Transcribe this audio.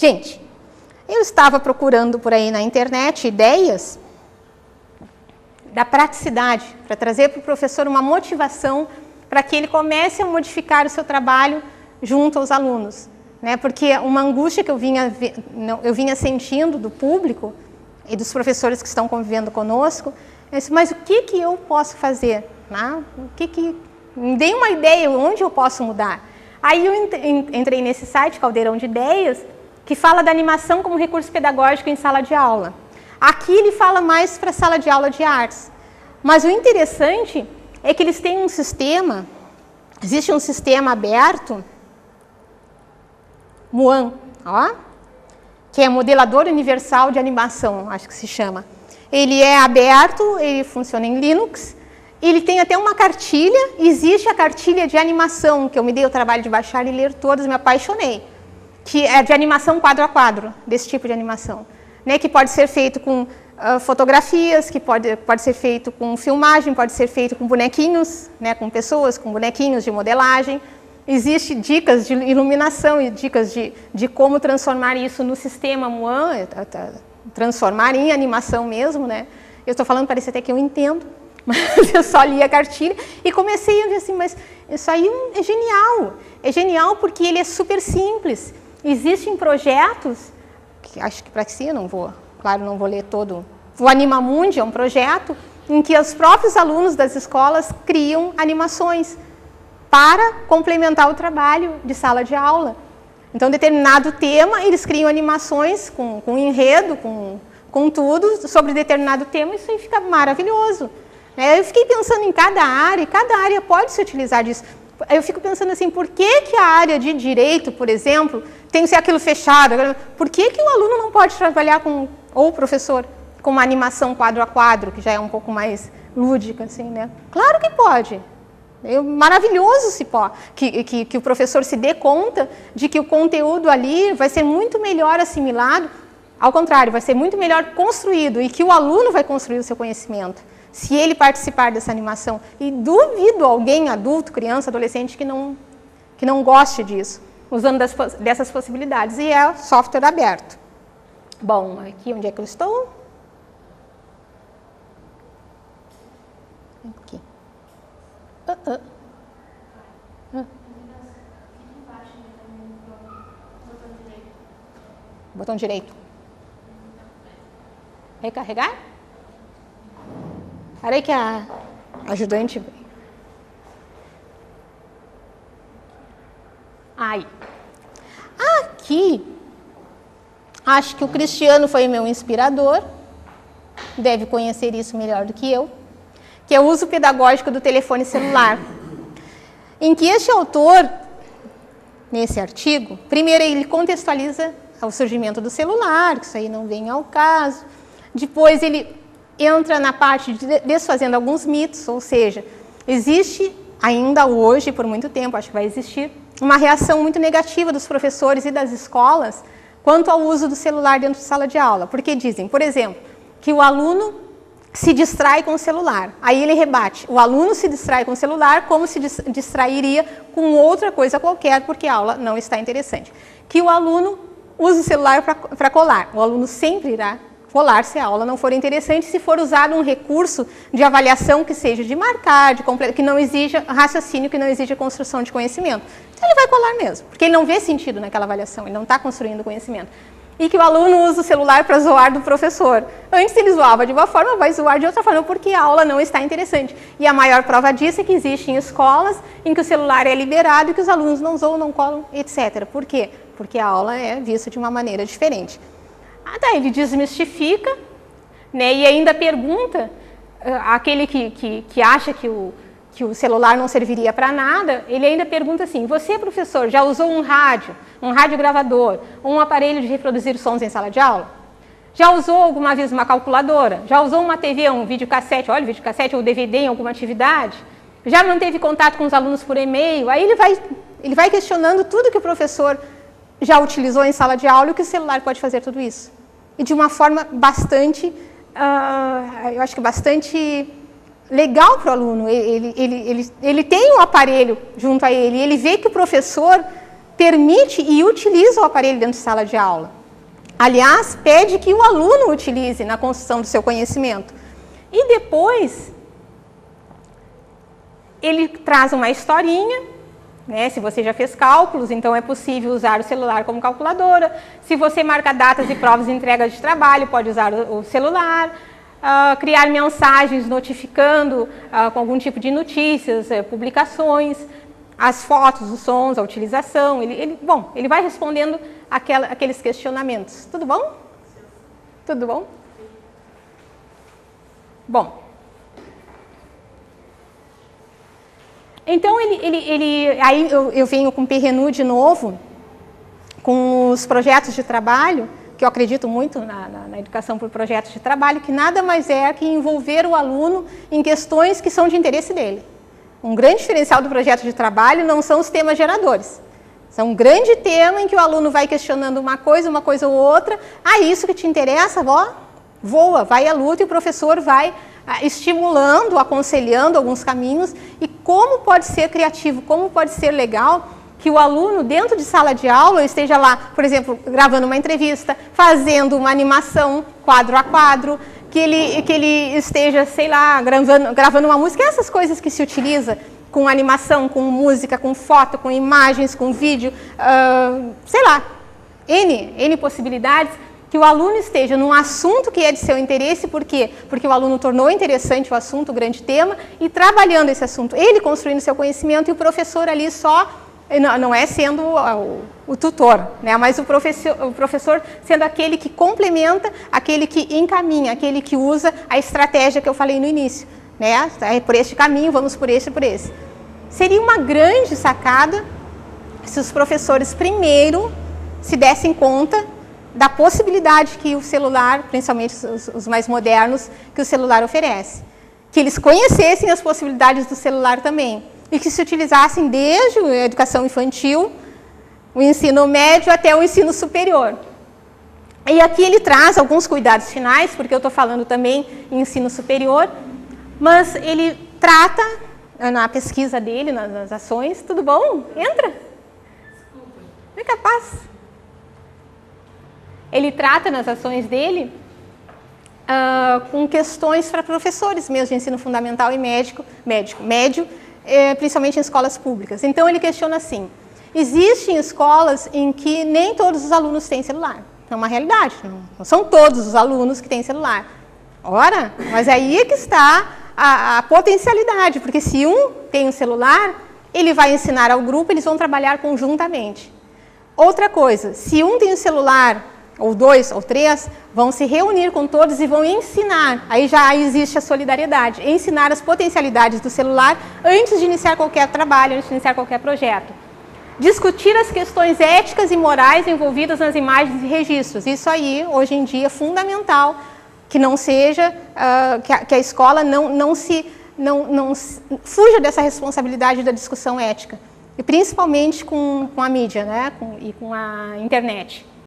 Gente, eu estava procurando por aí na internet ideias da praticidade, para trazer para o professor uma motivação para que ele comece a modificar o seu trabalho junto aos alunos. Né? Porque uma angústia que eu vinha sentindo do público e dos professores que estão convivendo conosco, é assim, mas o que eu posso fazer? Né? Me dê uma ideia, onde eu posso mudar? Aí eu entrei nesse site, Caldeirão de Ideias, que fala da animação como recurso pedagógico em sala de aula. Aqui ele fala mais para a sala de aula de artes. Mas o interessante é que eles têm um sistema, existe um sistema aberto, MUAN, ó, que é Modelador Universal de Animação, acho que se chama. Ele é aberto, ele funciona em Linux, ele tem até uma cartilha, existe a cartilha de animação, que eu me dei o trabalho de baixar e ler todas, me apaixonei, que é de animação quadro a quadro, desse tipo de animação, né, que pode ser feito com fotografias, que pode ser feito com filmagem, pode ser feito com bonequinhos, né, com pessoas, com bonequinhos de modelagem. Existem dicas de iluminação e dicas de como transformar isso no sistema MUAN, transformar em animação mesmo, né? Eu estou falando, parece até que eu entendo, mas eu só li a cartilha e comecei a ver assim, mas isso aí é genial. É genial porque ele é super simples. Existem projetos, que acho que para si eu não vou, claro, não vou ler todo. O Animamundi é um projeto em que os próprios alunos das escolas criam animações para complementar o trabalho de sala de aula. Então, determinado tema, eles criam animações com enredo, com tudo, sobre determinado tema, isso aí fica maravilhoso. Eu fiquei pensando em cada área pode se utilizar disso. Eu fico pensando assim, por que a área de direito, por exemplo, tem que ser aquilo fechado? Por que o aluno não pode trabalhar ou o professor, com uma animação quadro a quadro, que já é um pouco mais lúdica, assim, né? Claro que pode. É maravilhoso que o professor se dê conta de que o conteúdo ali vai ser muito melhor assimilado, ao contrário, vai ser muito melhor construído e que o aluno vai construir o seu conhecimento, se ele participar dessa animação. E duvido alguém, adulto, criança, adolescente, que não goste disso, usando dessas possibilidades. E é software aberto. Bom, aqui onde é que eu estou? Aqui. Botão direito. Recarregar? Parei que a ajudante... Aí. Aqui, acho que o Cristiano foi meu inspirador, deve conhecer isso melhor do que eu, que é o uso pedagógico do telefone celular. Em que este autor, nesse artigo, primeiro ele contextualiza o surgimento do celular, que isso aí não vem ao caso. Depois ele entra na parte de desfazendo alguns mitos, ou seja, existe ainda hoje, por muito tempo, acho que vai existir, uma reação muito negativa dos professores e das escolas quanto ao uso do celular dentro de sala de aula. Porque dizem, por exemplo, que o aluno se distrai com o celular. Aí ele rebate, o aluno se distrai com o celular como se distrairia com outra coisa qualquer, porque a aula não está interessante. Que o aluno usa o celular para colar. O aluno sempre irá colar se a aula não for interessante, se for usado um recurso de avaliação que seja de marcar, que não exija raciocínio, que não exija construção de conhecimento. Então ele vai colar mesmo, porque ele não vê sentido naquela avaliação, ele não está construindo conhecimento. E que o aluno usa o celular para zoar do professor. Antes ele zoava de uma forma, vai zoar de outra forma, porque a aula não está interessante. E a maior prova disso é que existem escolas em que o celular é liberado e que os alunos não zoam, não colam, etc. Por quê? Porque a aula é vista de uma maneira diferente. Daí ele desmistifica, né, e ainda pergunta, aquele que acha que o celular não serviria para nada, ele ainda pergunta assim, você, professor, já usou um rádio gravador, um aparelho de reproduzir sons em sala de aula? Já usou alguma vez uma calculadora? Já usou uma TV, um videocassete, olha, videocassete ou DVD em alguma atividade? Já manteve contato com os alunos por e-mail? Aí ele vai questionando tudo que o professor já utilizou em sala de aula e que o celular pode fazer tudo isso. E de uma forma bastante, eu acho que bastante legal para o aluno. Ele tem um aparelho junto a ele, ele vê que o professor permite e utiliza o aparelho dentro de sala de aula. Aliás, pede que o aluno utilize na construção do seu conhecimento. E depois, ele traz uma historinha, né? Se você já fez cálculos, então é possível usar o celular como calculadora. Se você marca datas e provas de entrega de trabalho, pode usar o celular. Criar mensagens notificando com algum tipo de notícias, publicações, as fotos, os sons, a utilização. Ele vai respondendo aqueles questionamentos. Tudo bom? Tudo bom? Bom. Então, aí eu venho com o PRENU de novo, com os projetos de trabalho, que eu acredito muito na educação por projetos de trabalho, que nada mais é que envolver o aluno em questões que são de interesse dele. Um grande diferencial do projeto de trabalho não são os temas geradores. São um grande tema em que o aluno vai questionando uma coisa ou outra. Isso que te interessa, voa, vai à luta, e o professor vai estimulando, aconselhando alguns caminhos. E como pode ser criativo, como pode ser legal que o aluno, dentro de sala de aula, esteja lá, por exemplo, gravando uma entrevista, fazendo uma animação quadro a quadro, que ele esteja, sei lá, gravando uma música, essas coisas que se utiliza com animação, com música, com foto, com imagens, com vídeo, sei lá, N possibilidades, que o aluno esteja num assunto que é de seu interesse. Por quê? Porque o aluno tornou interessante o assunto, o grande tema, e trabalhando esse assunto, ele construindo seu conhecimento, e o professor ali só, não é sendo o tutor, né? Mas o professor sendo aquele que complementa, aquele que encaminha, aquele que usa a estratégia que eu falei no início, né? É por este caminho, vamos por esse e por esse. Seria uma grande sacada se os professores primeiro se dessem conta da possibilidade que o celular, principalmente os mais modernos, que o celular oferece. Que eles conhecessem as possibilidades do celular também. E que se utilizassem desde a educação infantil, o ensino médio até o ensino superior. E aqui ele traz alguns cuidados finais, porque eu estou falando também em ensino superior, mas ele trata, na pesquisa dele, nas ações, tudo bom? Entra? Desculpa. Não é capaz. Ele trata nas ações dele com questões para professores mesmo de ensino fundamental e médio, principalmente em escolas públicas. Então, ele questiona assim: existem escolas em que nem todos os alunos têm celular. É uma realidade, não são todos os alunos que têm celular. Ora, mas aí é que está a potencialidade, porque se um tem um celular, ele vai ensinar ao grupo, eles vão trabalhar conjuntamente. Outra coisa, se um tem um celular, ou dois, ou três, vão se reunir com todos e vão ensinar. Aí já existe a solidariedade, ensinar as potencialidades do celular antes de iniciar qualquer trabalho, antes de iniciar qualquer projeto. Discutir as questões éticas e morais envolvidas nas imagens e registros. Isso aí, hoje em dia, é fundamental, que não seja, que a escola não fuja dessa responsabilidade da discussão ética. E principalmente com a mídia, né? E com a internet.